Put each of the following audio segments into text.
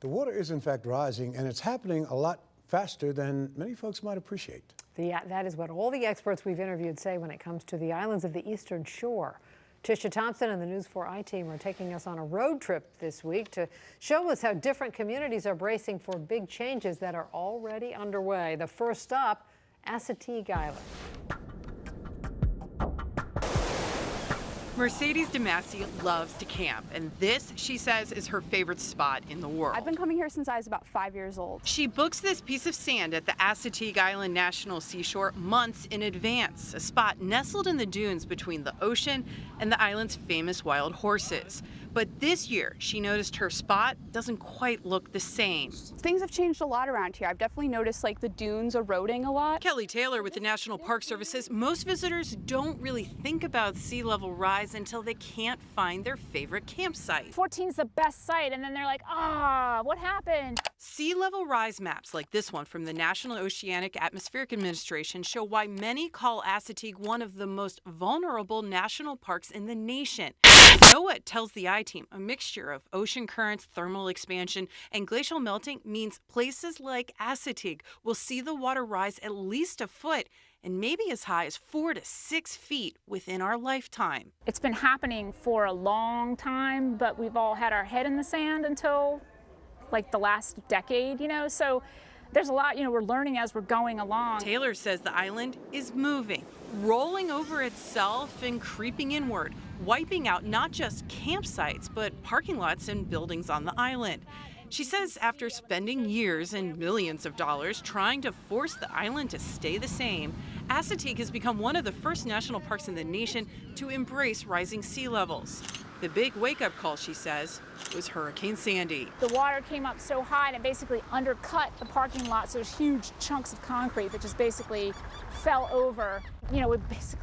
The water is in fact rising, and it's happening a lot faster than many folks might appreciate. That is what all the experts we've interviewed say when it comes to the islands of the Eastern Shore. Tisha Thompson and the News 4i team are taking us on a road trip this week to show us how different communities are bracing for big changes that are already underway. The first stop, Chesapeake Island. Mercedes DeMasi loves to camp, and this, she says, is her favorite spot in the world. I've been coming here since I was about 5 years old. She books this piece of sand at the Chesapeake Island National Seashore months in advance, a spot nestled in the dunes between the ocean and the island's famous wild horses. But this year, she noticed her spot doesn't quite look the same. Things have changed a lot around here. I've definitely noticed like the dunes eroding a lot. Kelly Taylor with the National Park Service says most visitors don't really think about sea level rise until they can't find their favorite campsite. 14's the best site, and then they're like, what happened? Sea level rise maps like this one from the National Oceanic Atmospheric Administration show why many call Chesapeake one of the most vulnerable national parks in the nation. NOAA tells the I-Team a mixture of ocean currents, thermal expansion, and glacial melting means places like Chesapeake will see the water rise at least a foot and maybe as high as 4 to 6 feet within our lifetime. It's been happening for a long time, but we've all had our head in the sand until like the last decade, so there's a lot, we're learning as we're going along. Taylor says the island is moving, rolling over itself and creeping inward, wiping out not just campsites, but parking lots and buildings on the island. She says after spending years and millions of dollars trying to force the island to stay the same, Chesapeake has become one of the first national parks in the nation to embrace rising sea levels. The big wake-up call, she says, was Hurricane Sandy. The water came up so high and it basically undercut the parking lot, so there's huge chunks of concrete that just basically fell over. We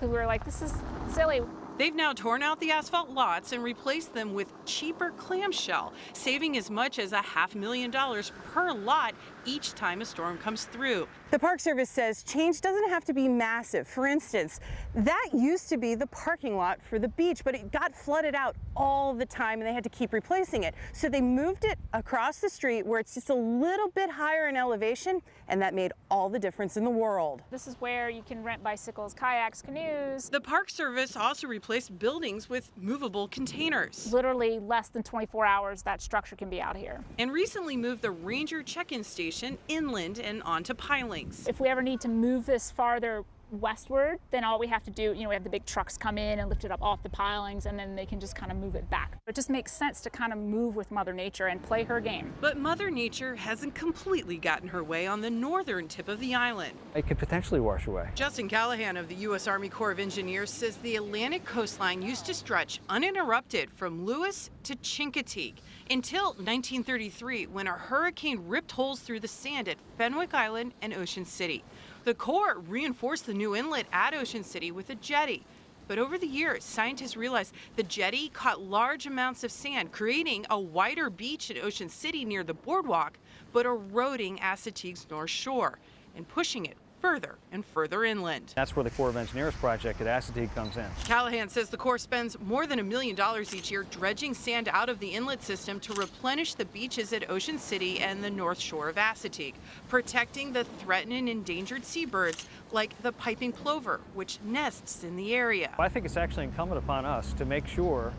were like, this is silly. They've now torn out the asphalt lots and replaced them with cheaper clamshell, saving as much as $500,000 per lot each time a storm comes through. The Park Service says change doesn't have to be massive. For instance, that used to be the parking lot for the beach, but it got flooded out all the time and they had to keep replacing it. So they moved it across the street where it's just a little bit higher in elevation, and that made all the difference in the world. This is where you can rent bicycles, kayaks, canoes. The Park Service also replaced buildings with movable containers. Literally less than 24 hours, that structure can be out here. And recently moved the Ranger check-in station inland and onto pilings. If we ever need to move this farther westward, then all we have to do, we have the big trucks come in and lift it up off the pilings, and then they can just kind of move it back. It just makes sense to kind of move with Mother Nature and play her game. But Mother Nature hasn't completely gotten her way on the northern tip of the island. It could potentially wash away. Justin Callahan of the U.S. Army Corps of Engineers says the Atlantic coastline used to stretch uninterrupted from Lewis to Chesapeake until 1933, when a hurricane ripped holes through the sand at Fenwick Island and Ocean City. The Corps reinforced the new inlet at Ocean City with a jetty. But over the years, scientists realized the jetty caught large amounts of sand, creating a wider beach at Ocean City near the boardwalk, but eroding Chesapeake's north shore and pushing it further and further inland. That's where the Corps of Engineers project at Chesapeake comes in. Callahan says the Corps spends more than $1 million each year dredging sand out of the inlet system to replenish the beaches at Ocean City and the north shore of Chesapeake, protecting the threatened and endangered seabirds like the piping plover, which nests in the area. I think it's actually incumbent upon us to make sure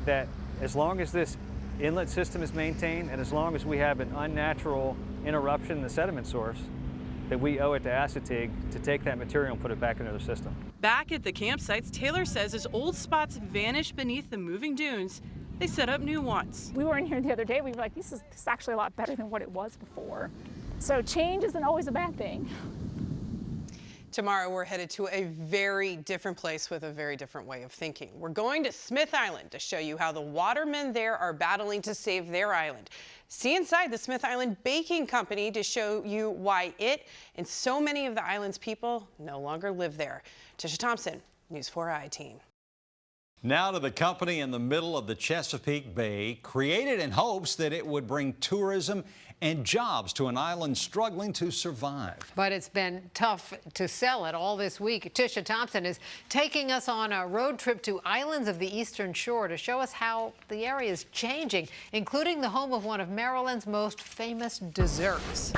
that as long as this inlet system is maintained and as long as we have an unnatural interruption in the sediment source, that we owe it to Chesapeake to take that material and put it back into the system. Back at the campsites, Taylor says as old spots vanish beneath the moving dunes, they set up new ones. We were in here the other day, we were like, this is actually a lot better than what it was before. So change isn't always a bad thing. Tomorrow, we're headed to a very different place with a very different way of thinking. We're going to Smith Island to show you how the watermen there are battling to save their island. See inside the Smith Island Baking Company to show you why it and so many of the island's people no longer live there. Tisha Thompson, News 4i team. Now to the company in the middle of the Chesapeake Bay, created in hopes that it would bring tourism and jobs to an island struggling to survive. But it's been tough to sell it all this week. Tisha Thompson is taking us on a road trip to islands of the Eastern Shore to show us how the area is changing, including the home of one of Maryland's most famous desserts.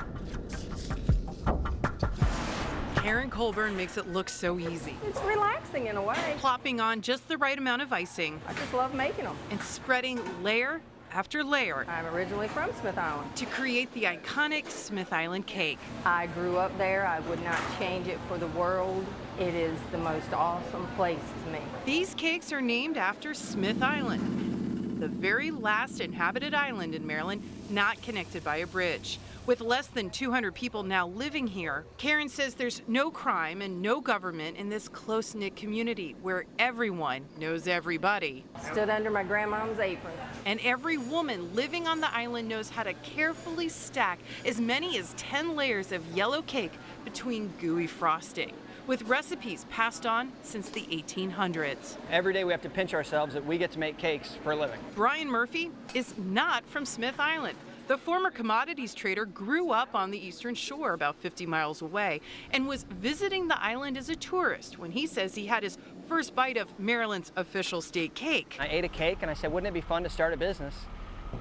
Karen Colburn makes it look so easy. It's relaxing in a way. Plopping on just the right amount of icing I just love making them. and spreading layer after layer I'm originally from Smith Island. to create the iconic Smith Island cake. I grew up there. I would not change it for the world. It is the most awesome place to me. These cakes are named after Smith Island, the very last inhabited island in Maryland not connected by a bridge. With less than 200 people now living here, Karen says there's no crime and no government in this close-knit community where everyone knows everybody. Stood under my grandmom's apron. And every woman living on the island knows how to carefully stack as many as 10 layers of yellow cake between gooey frosting, with recipes passed on since the 1800s. Every day we have to pinch ourselves that we get to make cakes for a living. Brian Murphy is not from Smith Island. The former commodities trader grew up on the Eastern Shore about 50 miles away and was visiting the island as a tourist when he says he had his first bite of Maryland's official state cake. I ate a cake and I said, wouldn't it be fun to start a business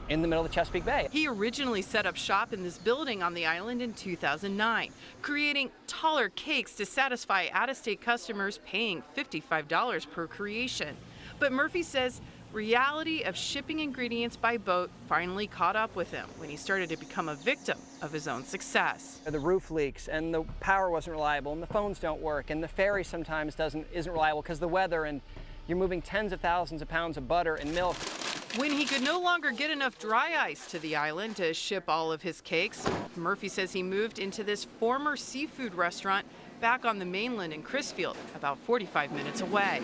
in the middle of the Chesapeake Bay? He originally set up shop in this building on the island in 2009, creating taller cakes to satisfy out-of-state customers paying $55 per creation. But Murphy says reality of shipping ingredients by boat finally caught up with him when he started to become a victim of his own success. The roof leaks and the power wasn't reliable and the phones don't work and the ferry sometimes isn't reliable because of the weather, and you're moving tens of thousands of pounds of butter and milk. When he could no longer get enough dry ice to the island to ship all of his cakes, Murphy says he moved into this former seafood restaurant back on the mainland in Crisfield, about 45 minutes away.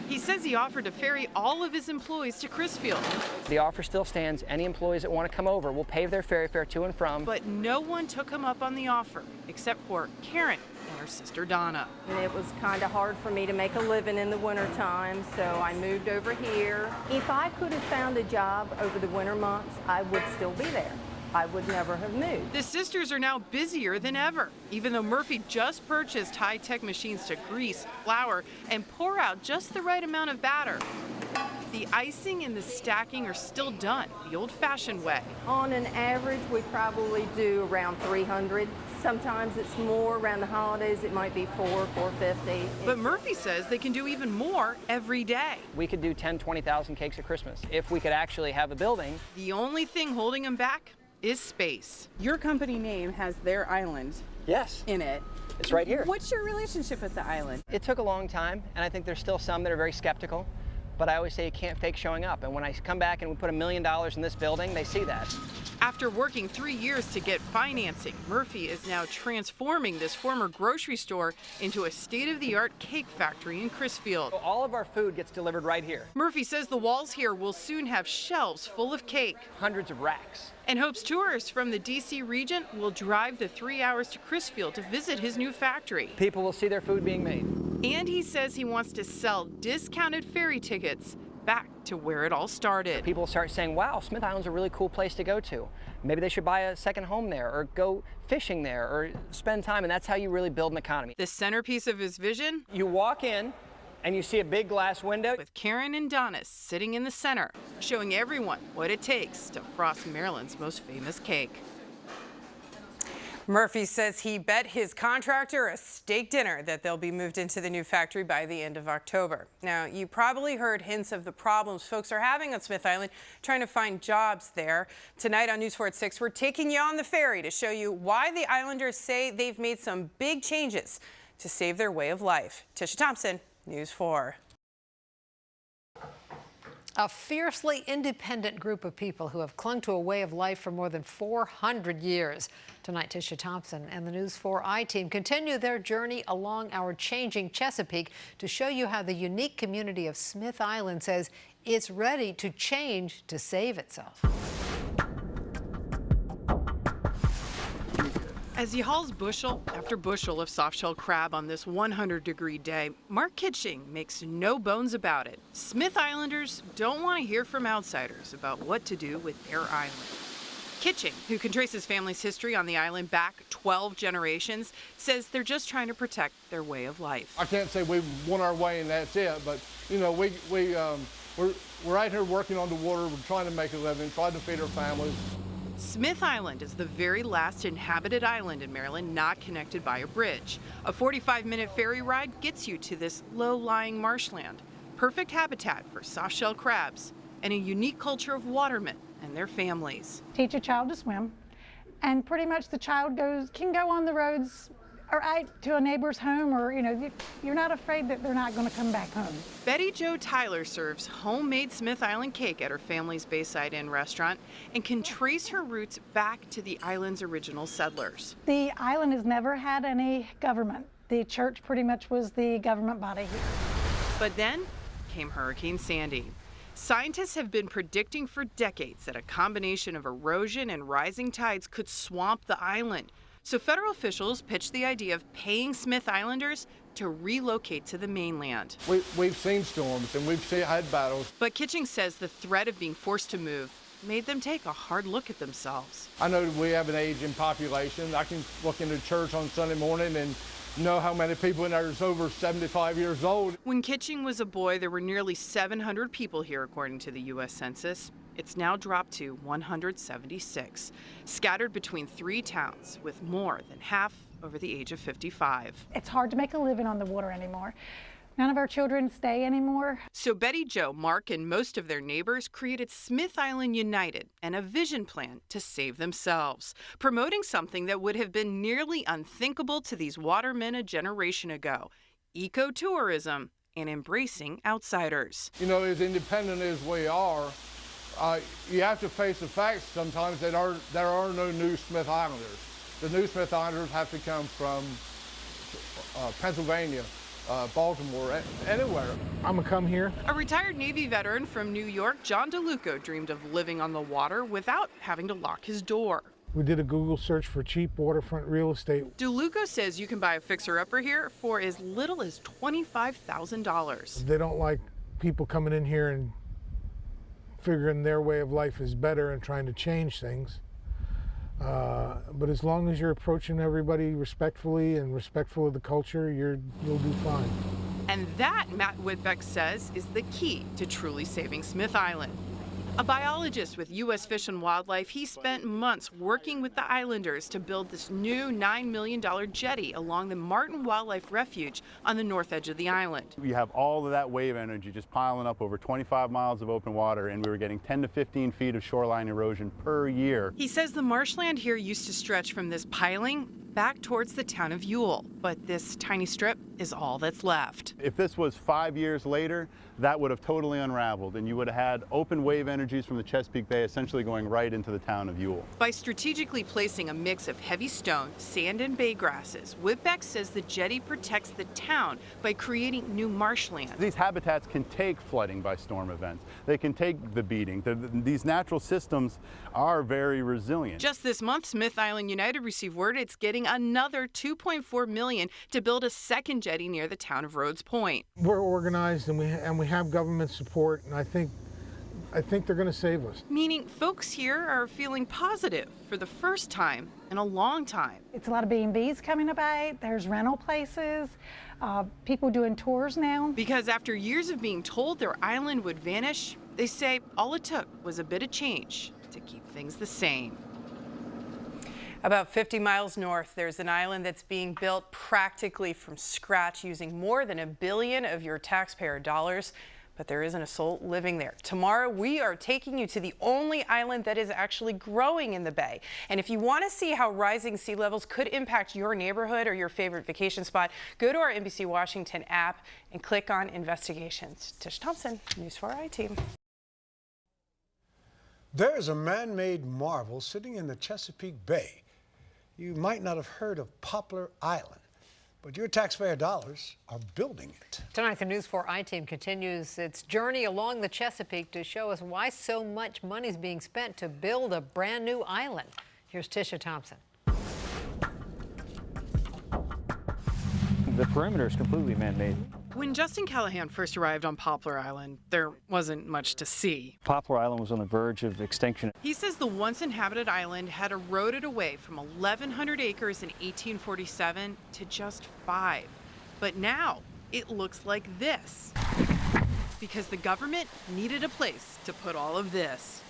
He says he offered to ferry all of his employees to Crisfield. The offer still stands. Any employees that want to come over will pay their ferry fare to and from. But no one took him up on the offer, except for Karen and her sister Donna. And it was kind of hard for me to make a living in the wintertime, so I moved over here. If I could have found a job over the winter months, I would still be there. I would never have moved. The sisters are now busier than ever, even though Murphy just purchased high-tech machines to grease, flour, and pour out just the right amount of batter. The icing and the stacking are still done the old-fashioned way. On an average, we probably do around 300. Sometimes it's more. Around the holidays, it might be 450. But Murphy says they can do even more every day. We could do 10, 20,000 cakes at Christmas if we could actually have a building. The only thing holding him back is space. Your company name has their island Yes, in it. it's right here. What's your relationship with the island? It took a long time, and I think there's still some that are very skeptical, but I always say you can't fake showing up. And when I come back and we put $1 million in this building, they see that. After working 3 years to get financing, Murphy is now transforming this former grocery store into a state-of-the-art cake factory in Crisfield. So all of our food gets delivered right here. Murphy says the walls here will soon have shelves full of cake, Hundreds of racks. and hopes tourists from the D.C. region will drive the 3 hours to Crisfield to visit his new factory. People will see their food being made. And he says he wants to sell discounted ferry tickets back to where it all started. People start saying, wow, Smith Island's a really cool place to go to. Maybe they should buy a second home there or go fishing there or spend time, and that's how you really build an economy. The centerpiece of his vision? You walk in and you see a big glass window. With Karen and Donna sitting in the center, showing everyone what it takes to frost Maryland's most famous cake. Murphy says he bet his contractor a steak dinner that they'll be moved into the new factory by the end of October. Now, you probably heard hints of the problems folks are having on Smith Island trying to find jobs there. Tonight on News 4 at 6, we're taking you on the ferry to show you why the Islanders say they've made some big changes to save their way of life. Tisha Thompson, News 4. A fiercely independent group of people who have clung to a way of life for more than 400 years. Tonight, Tisha Thompson and the News 4 I-Team continue their journey along our changing Chesapeake to show you how the unique community of Smith Island says it's ready to change to save itself. As he hauls bushel after bushel of soft-shell crab on this 100-degree day, Mark Kitching makes no bones about it. Smith Islanders don't want to hear from outsiders about what to do with their island. Kitching, who can trace his family's history on the island back 12 generations, says they're just trying to protect their way of life. I can't say we won our way and that's it, but you know, we're out here working on the water. We're trying to make a living, trying to feed our families. Smith Island is the very last inhabited island in Maryland not connected by a bridge. A 45-minute ferry ride gets you to this low-lying marshland. Perfect habitat for soft-shell crabs and a unique culture of watermen and their families. Teach a child to swim, and pretty much the child can go on the roads or out to a neighbor's home, or you're not afraid that they're not going to come back home. Betty Jo Tyler serves homemade Smith Island cake at her family's Bayside Inn restaurant and can trace her roots back to the island's original settlers. The island has never had any government. The church pretty much was the government body here. But then came Hurricane Sandy. Scientists have been predicting for decades that a combination of erosion and rising tides could swamp the island. So federal officials pitched the idea of paying Smith Islanders to relocate to the mainland. We've seen storms and we've had battles. But Kitching says the threat of being forced to move made them take a hard look at themselves. I know we have an aging population. I can look into church on Sunday morning and know how many people in there is over 75 years old. When Kitching was a boy, there were nearly 700 people here, according to the U.S. Census. It's now dropped to 176, scattered between 3 towns, with more than half over the age of 55. It's hard to make a living on the water anymore. None of our children stay anymore. So Betty Jo, Mark, and most of their neighbors created Smith Island United and a vision plan to save themselves, promoting something that would have been nearly unthinkable to these watermen a generation ago: ecotourism and embracing outsiders. You know, as independent as we are, you have to face the facts sometimes that there are no new Smith Islanders. The new Smith Islanders have to come from Pennsylvania, Baltimore, anywhere. I'm gonna come here. A retired Navy veteran from New York, John DeLuco, dreamed of living on the water without having to lock his door. We did a Google search for cheap waterfront real estate. DeLuco says you can buy a fixer-upper here for as little as $25,000. They don't like people coming in here and figuring their way of life is better and trying to change things. But as long as you're approaching everybody respectfully and respectful of the culture, you'll do fine. And that, Matt Whitbeck says, is the key to truly saving Smith Island. A biologist with U.S. Fish and Wildlife, he spent months working with the islanders to build this new $9 million jetty along the Martin Wildlife Refuge on the north edge of the island. You have all of that wave energy just piling up over 25 miles of open water, and we were getting 10 to 15 feet of shoreline erosion per year. He says the marshland here used to stretch from this piling back towards the town of Ewell, but this tiny strip is all that's left. If this was 5 years later, that would have totally unraveled, and you would have had open wave energies from the Chesapeake Bay essentially going right into the town of Ewell. By strategically placing a mix of heavy stone, sand, and bay grasses, Whitbeck says the jetty protects the town by creating new marshland. These habitats can take flooding by storm events. They can take the beating. These natural systems are very resilient. Just this month, Smith Island United received word it's getting another $2.4 million to build a second jetty near the town of Rhodes Point. We're organized and we have government support, and I think they're going to save us. Meaning folks here are feeling positive for the first time in a long time. It's a lot of B&Bs coming about. There's rental places, people doing tours now. Because after years of being told their island would vanish, they say all it took was a bit of change to keep things the same. About 50 miles north, there's an island that's being built practically from scratch using more than $1 billion of your taxpayer dollars. But there isn't a soul living there. Tomorrow, we are taking you to the only island that is actually growing in the bay. And if you want to see how rising sea levels could impact your neighborhood or your favorite vacation spot, go to our NBC Washington app and click on Investigations. Tish Thompson, News 4 I-Team. There is a man-made marvel sitting in the Chesapeake Bay. You might not have heard of Poplar Island, but your taxpayer dollars are building it. Tonight, the News 4 I-Team continues its journey along the Chesapeake to show us why so much money is being spent to build a brand new island. Here's Tisha Thompson. the perimeter is completely man-made. When Justin Callahan first arrived on Poplar Island, there wasn't much to see. Poplar Island was on the verge of extinction. He says the once inhabited island had eroded away from 1,100 acres in 1847 to just 5. But now it looks like this, because the government needed a place to put all of this.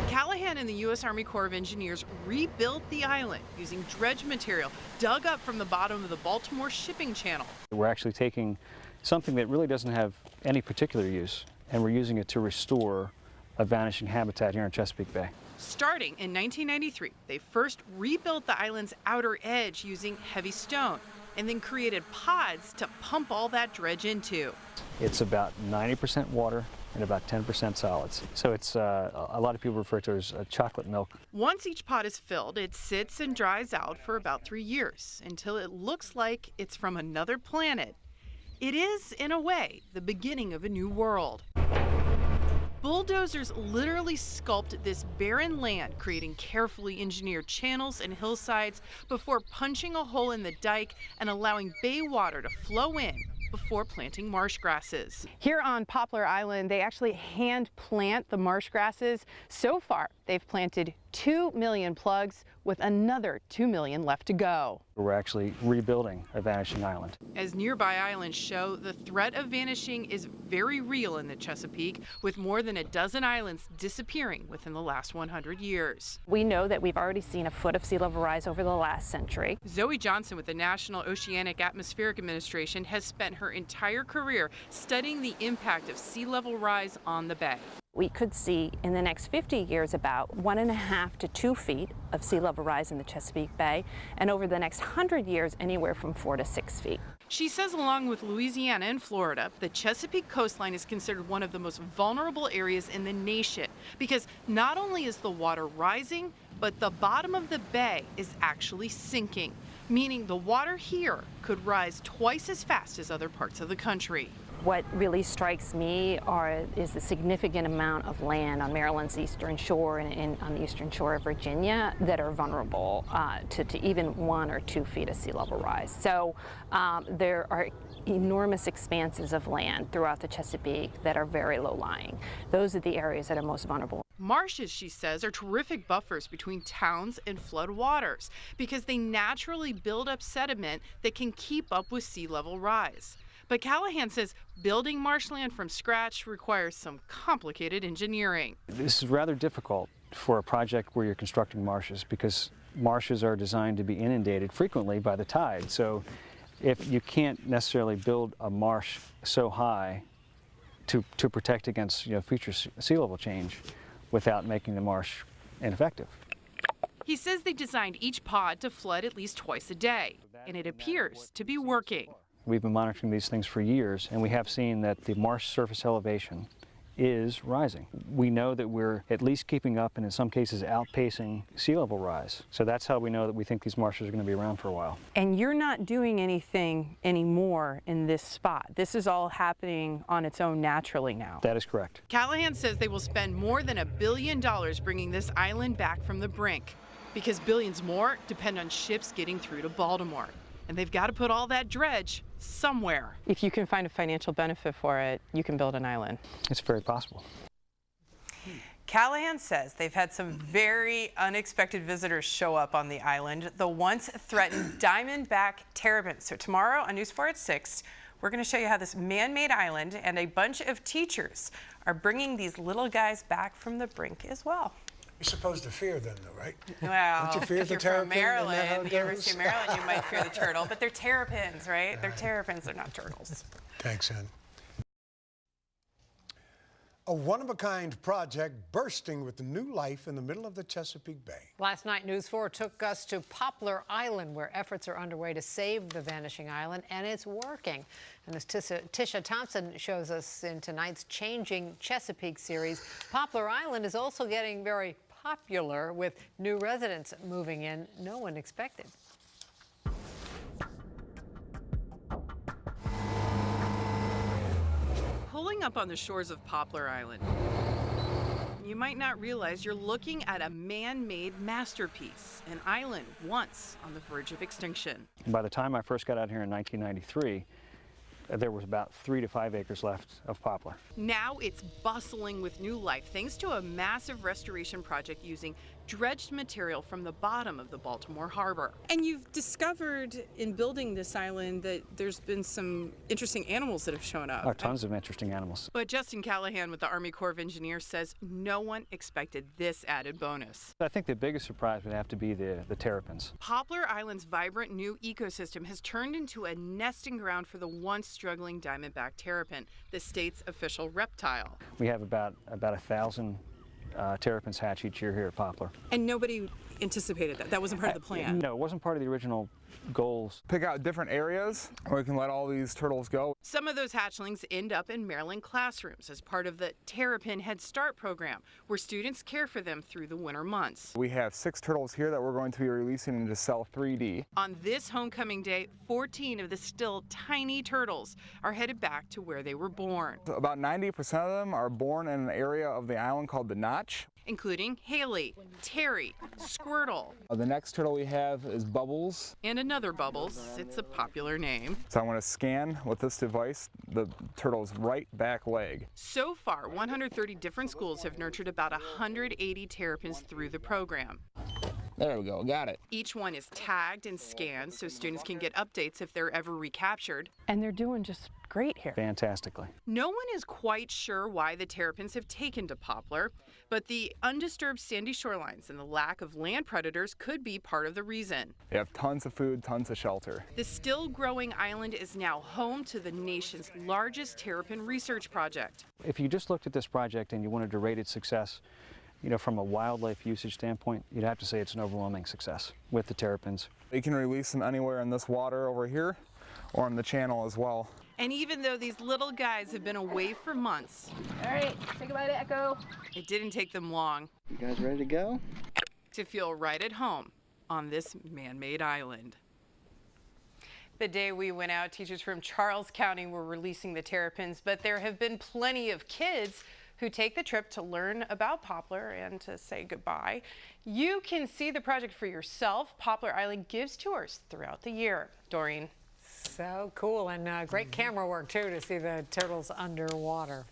Callahan and the U.S. Army Corps of Engineers rebuilt the island using dredge material dug up from the bottom of the Baltimore shipping channel. We're actually taking something that really doesn't have any particular use, and we're using it to restore a vanishing habitat here in Chesapeake Bay. Starting in 1993, they first rebuilt the island's outer edge using heavy stone, and then created pods to pump all that dredge into. It's about 90% water and about 10% solids. So it's a lot of people refer to it as chocolate milk. Once each pod is filled, it sits and dries out for about 3 years until it looks like it's from another planet. It is, in a way, the beginning of a new world. Bulldozers literally sculpt this barren land, creating carefully engineered channels and hillsides before punching a hole in the dike and allowing bay water to flow in before planting marsh grasses. Here on Poplar Island, they actually hand plant the marsh grasses. So far, they've planted 2 million plugs with another 2 million left to go. We're actually rebuilding a vanishing island. As nearby islands show, the threat of vanishing is very real in the Chesapeake, with more than a dozen islands disappearing within the last 100 years. We know that we've already seen a foot of sea level rise over the last century. Zoe Johnson with the National Oceanic Atmospheric Administration has spent her entire career studying the impact of sea level rise on the bay. We could see in the next 50 years about 1.5 to 2 feet of sea level rise in the Chesapeake Bay, and over the next 100 years, anywhere from 4 to 6 feet. She says along with Louisiana and Florida, the Chesapeake coastline is considered one of the most vulnerable areas in the nation because not only is the water rising, but the bottom of the bay is actually sinking, meaning the water here could rise twice as fast as other parts of the country. What really strikes me is the significant amount of land on Maryland's eastern shore and on the eastern shore of Virginia that are vulnerable to even 1 or 2 feet of sea level rise. So there are enormous expanses of land throughout the Chesapeake that are very low-lying. Those are the areas that are most vulnerable. Marshes, she says, are terrific buffers between towns and flood waters because they naturally build up sediment that can keep up with sea level rise. But Callahan says building marshland from scratch requires some complicated engineering. This is rather difficult for a project where you're constructing marshes because marshes are designed to be inundated frequently by the tide. So if you can't necessarily build a marsh so high to protect against future sea level change without making the marsh ineffective. He says they designed each pod to flood at least twice a day, and it appears to be working. We've been monitoring these things for years, and we have seen that the marsh surface elevation is rising. We know that we're at least keeping up and in some cases outpacing sea level rise. So that's how we know that we think these marshes are going to be around for a while. And you're not doing anything anymore in this spot. This is all happening on its own naturally now. That is correct. Callahan says they will spend more than $1 billion bringing this island back from the brink, because billions more depend on ships getting through to Baltimore. And they've got to put all that dredge somewhere. If you can find a financial benefit for it, you can build an island. It's very possible. Callahan says they've had some very unexpected visitors show up on the island, the once threatened diamondback terrapins. So tomorrow on News 4 at 6, we're going to show you how this man-made island and a bunch of teachers are bringing these little guys back from the brink as well. You're supposed to fear them, though, right? Well, Don't you fear if the you're terrapin? from Maryland, the the University of Maryland, you might fear the turtle, but they're terrapins, right? They're terrapins, they're not turtles. Thanks, Ann. A one-of-a-kind project bursting with new life in the middle of the Chesapeake Bay. Last night, News 4 took us to Poplar Island, where efforts are underway to save the vanishing island, and it's working. And as Tisha Thompson shows us in tonight's Changing Chesapeake series, Poplar Island is also getting very popular with new residents moving in no one expected. Pulling up on the shores of Poplar Island, you might not realize you're looking at a man-made masterpiece, an island once on the verge of extinction. By the time I first got out here in 1993, there was about 3 to 5 acres left of poplar. Now it's bustling with new life thanks to a massive restoration project using dredged material from the bottom of the Baltimore Harbor. And you've discovered in building this island that there's been some interesting animals that have shown up. Tons of interesting animals. But Justin Callahan with the Army Corps of Engineers says no one expected this added bonus. I think the biggest surprise would have to be the terrapins. Poplar Island's vibrant new ecosystem has turned into a nesting ground for the once struggling diamondback terrapin, the state's official reptile. We have about 1,000 terrapins hatch each year here at Poplar. And nobody anticipated that? That wasn't part of the plan? No, it wasn't part of the original goals. Pick out different areas where we can let all these turtles go. Some of those hatchlings end up in Maryland classrooms as part of the Terrapin Head Start program, where students care for them through the winter months. We have 6 turtles here that we're going to be releasing into Cell 3D. On this homecoming day, 14 of the still tiny turtles are headed back to where they were born. About 90% of them are born in an area of the island called the Notch, including Haley, Terry, Squirtle. The next turtle we have is Bubbles. And another Bubbles, it's a popular name. So I want to scan with this device the turtle's right back leg. So far, 130 different schools have nurtured about 180 terrapins through the program. There we go, got it. Each one is tagged and scanned so students can get updates if they're ever recaptured. And they're doing just great here. Fantastically. No one is quite sure why the terrapins have taken to Poplar, but the undisturbed sandy shorelines and the lack of land predators could be part of the reason. They have tons of food, tons of shelter. The still growing island is now home to the nation's largest terrapin research project. If you just looked at this project and you wanted to rate its success, from a wildlife usage standpoint, you'd have to say it's an overwhelming success with the terrapins. You can release them anywhere in this water over here or in the channel as well. And even though these little guys have been away for months, All right, say goodbye to Echo. it didn't take them long You guys ready to go? to feel right at home on this man-made island. The day we went out, teachers from Charles County were releasing the terrapins, but there have been plenty of kids who take the trip to learn about Poplar and to say goodbye. You can see the project for yourself. Poplar Island gives tours throughout the year. Doreen. So cool, and great camera work too to see the turtles underwater.